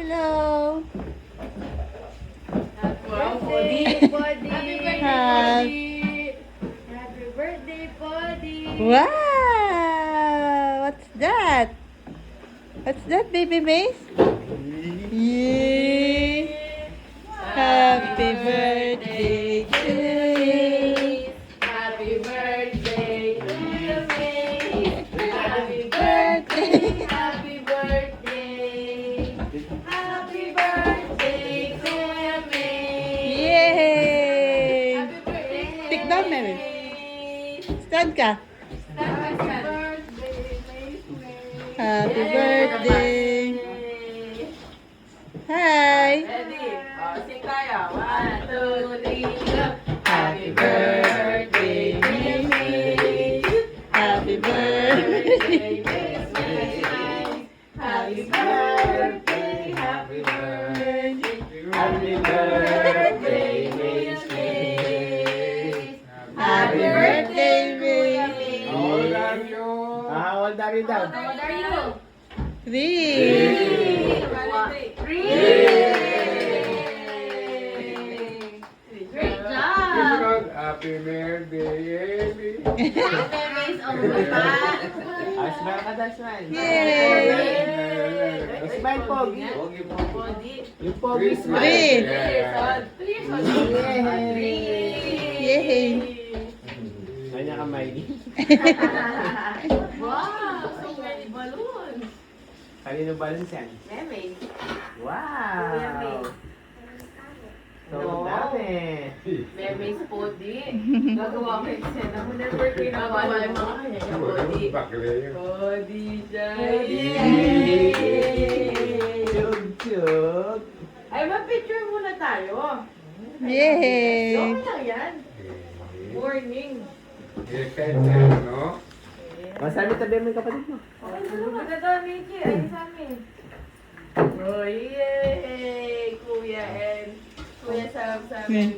Hello. Happy birthday, Poddy! Happy birthday, Poddy! Wow! What's that? What's that, baby Mace? Yay! Happy birthday to you. Happy birthday to you, May! Happy birthday. Happy birthday! Happy birthday to you, May! Yay! Happy birthday! Sit down, Mary. Stand ka. Happy birthday, May! Happy birthday. Hi. Ready? Sing tayo. 1, 2, 3, go! Happy birthday, May! Happy birthday. Happy birthday, happy birthday, Happy birthday, Miss May. Happy birthday, Mace. How old are you? How old are you daw? How old are you? 3. Great job! Happy birthday, Amy. Smile ka daw, smile. Yay! Smile, Pogi. Yung Pogi, smile. 3. Yay! Kanya kamay. Wow! So many balloons! Kanino balance yan? Meme. Wow! So dami. Meme's Podi. Gagawa ko yung eksena mo. Never kinagawa yung mga kanya niya. Podi. Podi siya. Chug, chug. Ay, ma-picture muna tayo. Yay! Okay lang yan. Morning. Masabi tabi mo yung kapatid mo. Okay, dalawa na to, Mickey. Ay, sa amin. Oh, yay! Kuya and Kuya Sam sa amin.